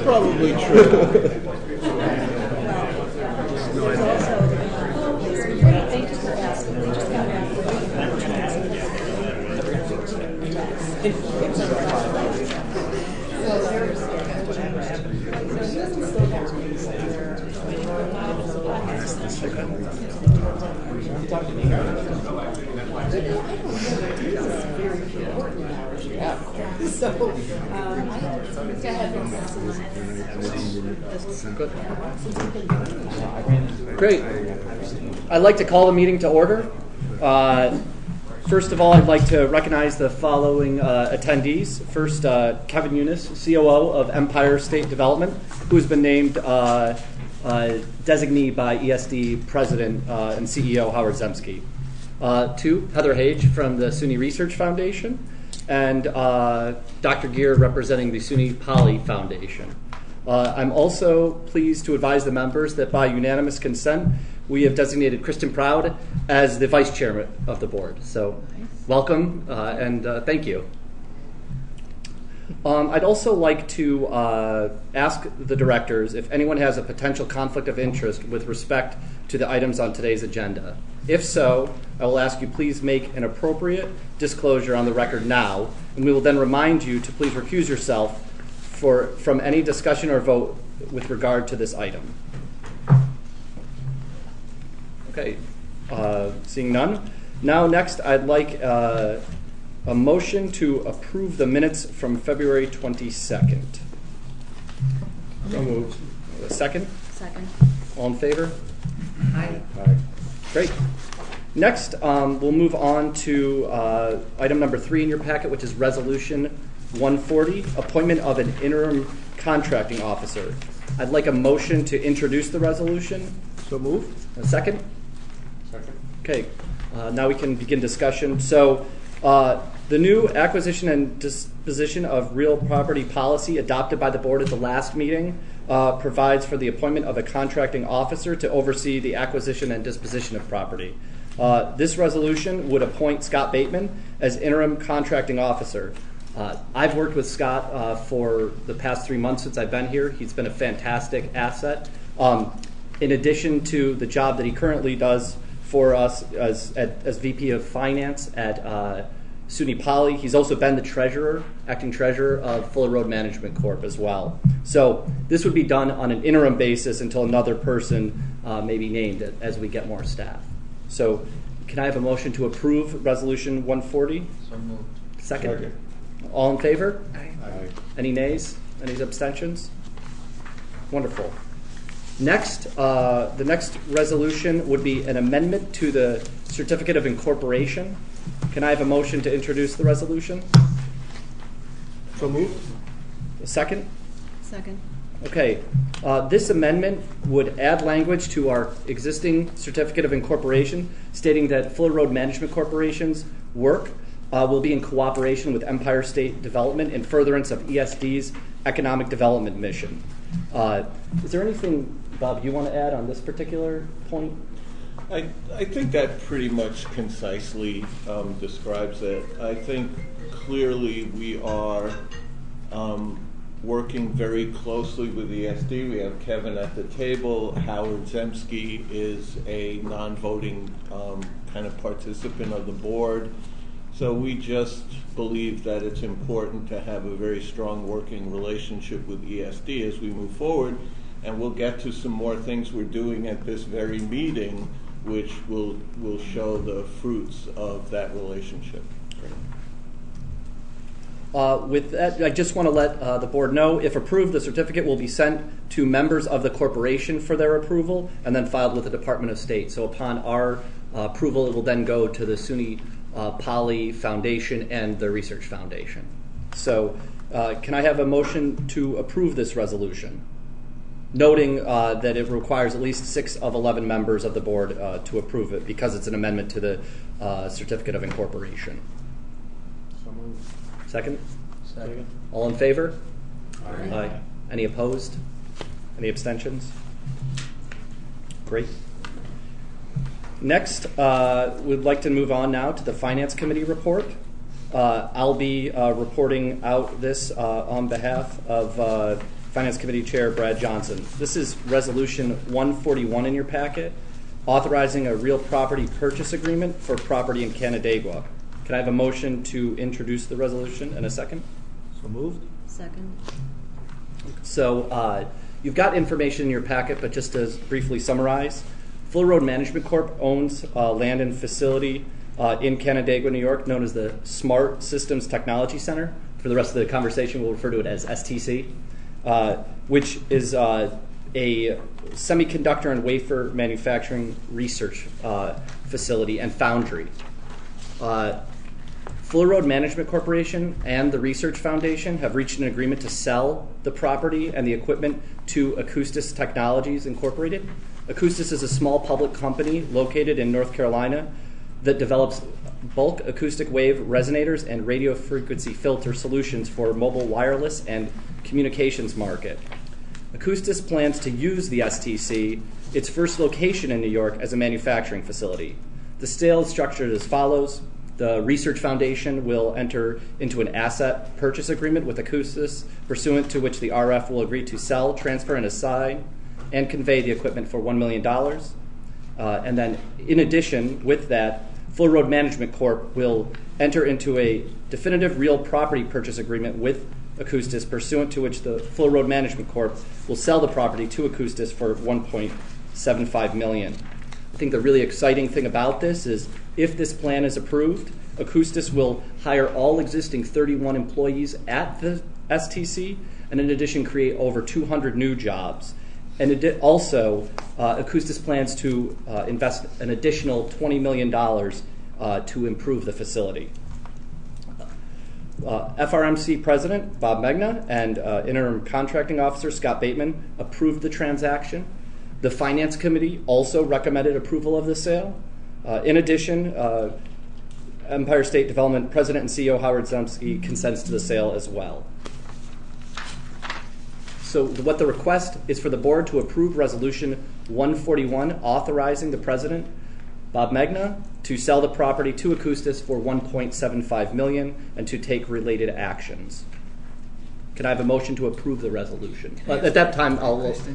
Probably true. Great. I'd like to call the meeting to order. First of all, I'd like to recognize the following attendees. First, Kevin Eunice, COO of Empire State Development, who has been named designee by ESD President and CEO Howard Zemsky. Two, Heather Hage from the SUNY Research Foundation, and Dr. Gear representing the SUNY Poly Foundation. I'm also pleased to advise the members that by unanimous consent, we have designated Kristen Proud as the Vice Chairman of the Board. So welcome and thank you. I'd also like to ask the directors if anyone has a potential conflict of interest with respect to the items on today's agenda. If so, I will ask you please make an appropriate disclosure on the record now, and we will then remind you to please recuse yourself from any discussion or vote with regard to this item. Okay, seeing none. Now next, I'd like a motion to approve the minutes from February 22nd. So moved. A second? Second. All in favor? Aye. Aye. Great. Next, we'll move on to item number 3 in your packet, which is Resolution 140, appointment of an interim contracting officer. I'd like a motion to introduce the resolution. So moved. A second? Second. Okay. Now we can begin discussion. So the new acquisition and disposition of real property policy adopted by the board at the last meeting provides for the appointment of a contracting officer to oversee the acquisition and disposition of property. This resolution would appoint Scott Bateman as interim contracting officer. I've worked with Scott for the past 3 months since I've been here. He's been a fantastic asset. In addition to the job that he currently does for us as VP of Finance at SUNY Poly, he's also been the acting treasurer of Fuller Road Management Corp. As well. So this would be done on an interim basis until another person may be named as we get more staff. So can I have a motion to approve Resolution 140? So moved. Second. All in favor? Aye. Aye. Any nays? Any abstentions? Wonderful. Next, the next resolution would be an amendment to the Certificate of Incorporation. Can I have a motion to introduce the resolution? So moved. A second? Second. Okay. This amendment would add language to our existing Certificate of Incorporation stating that Fuller Road Management Corporation's work will be in cooperation with Empire State Development in furtherance of ESD's economic development mission. Is there anything, Bob, you want to add on this particular point? I think that pretty much concisely describes it. I think clearly we are working very closely with ESD. We have Kevin at the table. Howard Zemsky is a non-voting kind of participant of the board. So we just believe that it's important to have a very strong working relationship with ESD as we move forward. And we'll get to some more things we're doing at this very meeting, which will show the fruits of that relationship. With that, I just want to let the board know, if approved, the certificate will be sent to members of the corporation for their approval and then filed with the Department of State. So upon our approval, it will then go to the SUNY Poly Foundation and the Research Foundation. So can I have a motion to approve this resolution? noting that it requires at least 6 of 11 members of the board to approve it because it's an amendment to the certificate of incorporation. So moved. Second? Second. All in favor? Aye. Any opposed? Any abstentions? Great. Next, we'd like to move on now to the Finance Committee report. I'll be reporting out this on behalf of Finance Committee Chair Brad Johnson. This is Resolution 141 in your packet, authorizing a real property purchase agreement for property in Canandaigua. Can I have a motion to introduce the resolution in a second? So moved. Second. So you've got information in your packet, but just to briefly summarize, Fuller Road Management Corp. owns land and facility in Canandaigua, New York, known as the Smart Systems Technology Center. For the rest of the conversation, we'll refer to it as STC, which is a semiconductor and wafer manufacturing research facility and foundry. Fuller Road Management Corporation and the Research Foundation have reached an agreement to sell the property and the equipment to Acoustis Technologies Incorporated. Acoustis is a small public company located in North Carolina that develops bulk acoustic wave resonators and radio frequency filter solutions for mobile wireless and communications market. Acoustis plans to use the STC, its first location in New York, as a manufacturing facility. The sale is structured as follows. The Research Foundation will enter into an asset purchase agreement with Acoustis, pursuant to which the RF will agree to sell, transfer, and assign and convey the equipment for $1 million. And then, in addition, with that, Fuller Road Management Corp. will enter into a definitive real property purchase agreement with Acoustis, pursuant to which the Fuller Road Management Corp. will sell the property to Acoustis for $1.75 million. I think the really exciting thing about this is if this plan is approved, Acoustis will hire all existing 31 employees at the STC and in addition create over 200 new jobs. And also, Acoustis plans to invest an additional $20 million to improve the facility. FRMC President Bob Megna and Interim Contracting Officer Scott Bateman approved the transaction. The Finance Committee also recommended approval of the sale. In addition, Empire State Development President and CEO Howard Zemsky consents to the sale as well. So what the request is for the board to approve Resolution 141, authorizing the President, Bob Megna, to sell the property to Acoustis for $1.75 million and to take related actions. Can I have a motion to approve the resolution? At that time,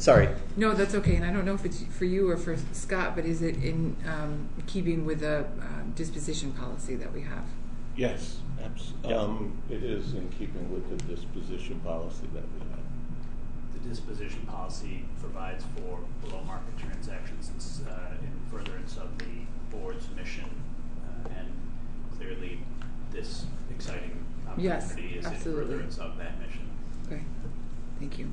sorry. No, that's okay. And I don't know if it's for you or for Scott, but is it in keeping with the disposition policy that we have? Yes, it is in keeping with the disposition policy that we have. The disposition policy provides for below market transactions. It's in furtherance of the board's mission, and clearly this exciting opportunity is absolutely. in furtherance of that mission. Okay, thank you.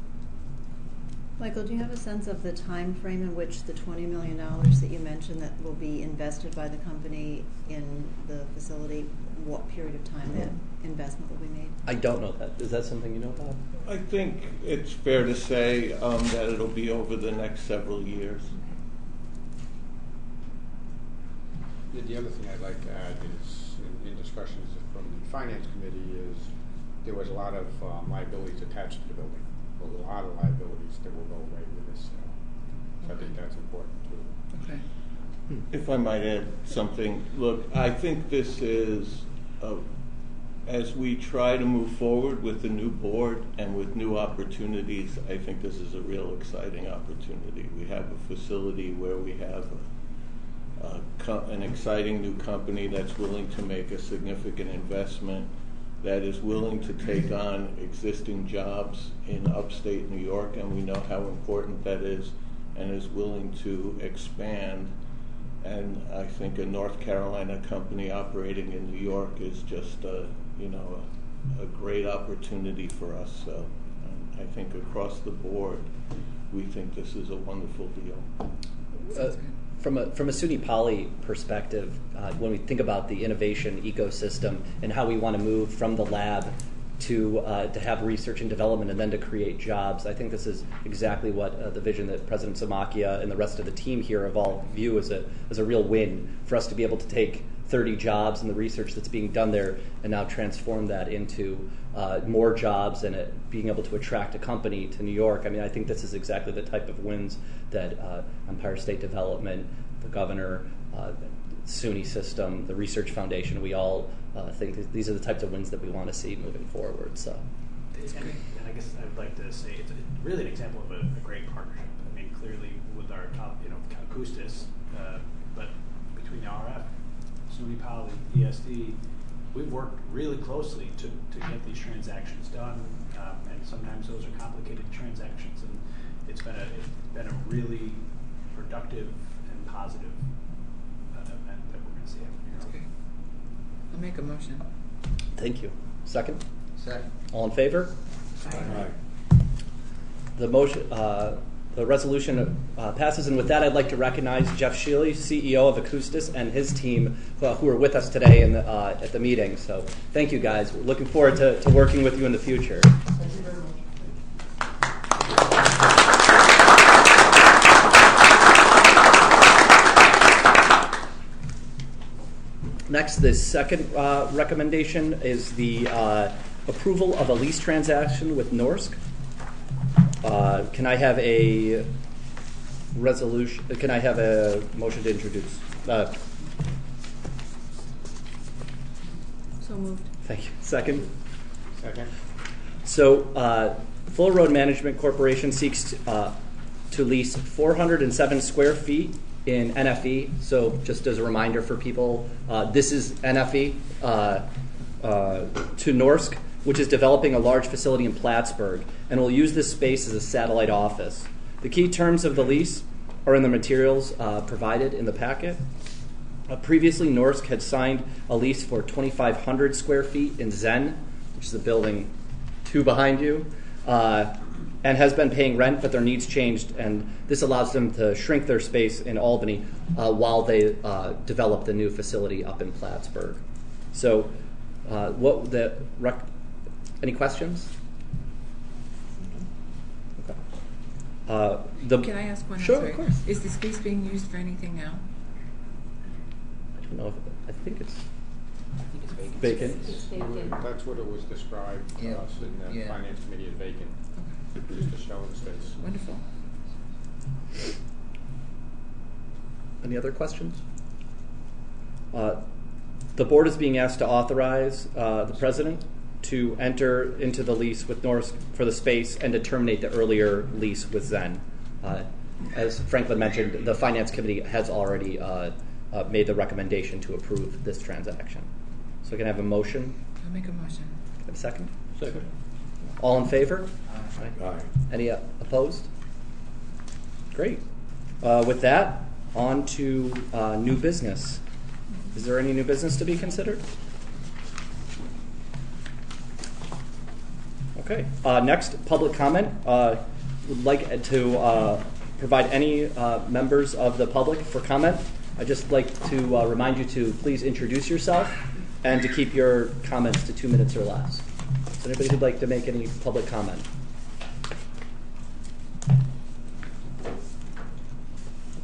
Michael, do you have a sense of the time frame in which the $20 million that you mentioned that will be invested by the company in the facility, what period of time that investment will be made? I don't know that. Is that something you know about? I think it's fair to say that it'll be over the next several years. The other thing I'd like to add is, in discussions from the Finance Committee, is there was a lot of liabilities attached to the building. A lot of liabilities that will go away with this sale. So I think that's important too. Okay. If I might add something, look, I think this is, as we try to move forward with the new board and with new opportunities, I think this is a real exciting opportunity. We have a facility where we have an exciting new company that's willing to make a significant investment, that is willing to take on existing jobs in upstate New York, and we know how important that is, and is willing to expand. And I think a North Carolina company operating in New York is just a great opportunity for us. So I think across the board, we think this is a wonderful deal. From a SUNY Poly perspective, when we think about the innovation ecosystem and how we want to move from the lab to have research and development and then to create jobs. I think this is exactly what the vision that President Samakia and the rest of the team here have all view as a real win for us to be able to take 30 jobs and the research that's being done there and now transform that into more jobs and being able to attract a company to New York. I mean, I think this is exactly the type of wins that Empire State Development, the governor, SUNY system, the Research Foundation, we all think that these are the types of wins that we want to see moving forward. So, and I guess I would like to say it's really an example of a great partnership. I mean, clearly with our top, Akustis, but between the RF, SUNY Poly, ESD, we've worked really closely to get these transactions done, and sometimes those are complicated transactions, and it's been a really productive and positive event that we're going to see happening here. Okay. I'll make a motion. thank you. Second? Second. All in favor? Aye. The motion, the resolution passes, and with that, I'd like to recognize Jeff Shealy, CEO of Akustis, and his team who are with us today at the meeting. So, thank you, guys. We're looking forward to working with you in the future. Thank you very much. Next, the second recommendation is the approval of a lease transaction with Norsk. Can I have a resolution? Can I have a motion to introduce? So moved. Thank you. Second. Second. So, Full Road Management Corporation seeks to lease 407 square feet in NFE. So, just as a reminder for people, this is NFE to Norsk, which is developing a large facility in Plattsburgh, and will use this space as a satellite office. The key terms of the lease are in the materials provided in the packet. Previously, Norsk had signed a lease for 2,500 square feet in Zen, which is the building 2 behind you, and has been paying rent, but their needs changed, and this allows them to shrink their space in Albany while they develop the new facility up in Plattsburgh. So, any questions? Okay. Can I ask one? Sure, I'm sorry. of course. Is the space being used for anything now? I don't know if I think it's vacant. vacant. That's what it was described to Yeah. us in the Yeah. finance committee as vacant, just to show the space. Wonderful. Any other questions? The board is being asked to authorize the president to enter into the lease with Norsk for the space and to terminate the earlier lease with Zen. As Franklin mentioned, the finance committee has already made the recommendation to approve this transaction. So can I have a motion? I'll make a motion. Have a second? Second. All in favor? Aye. Any opposed? Great. With that, on to new business. Is there any new business to be considered? Okay. Next, public comment. Would like to provide any members of the public for comment. I'd just like to remind you to please introduce yourself and to keep your comments to 2 minutes or less. Is there anybody who'd like to make any public comment?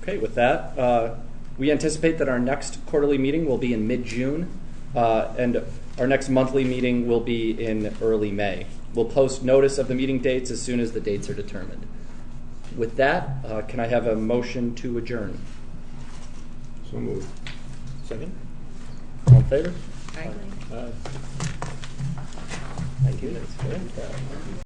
Okay, with that, we anticipate that our next quarterly meeting will be in mid-June, and our next monthly meeting will be in early May. We'll post notice of the meeting dates as soon as the dates are determined. With that, can I have a motion to adjourn? So moved. Second? All in favor? Aye. Thank you. That's good.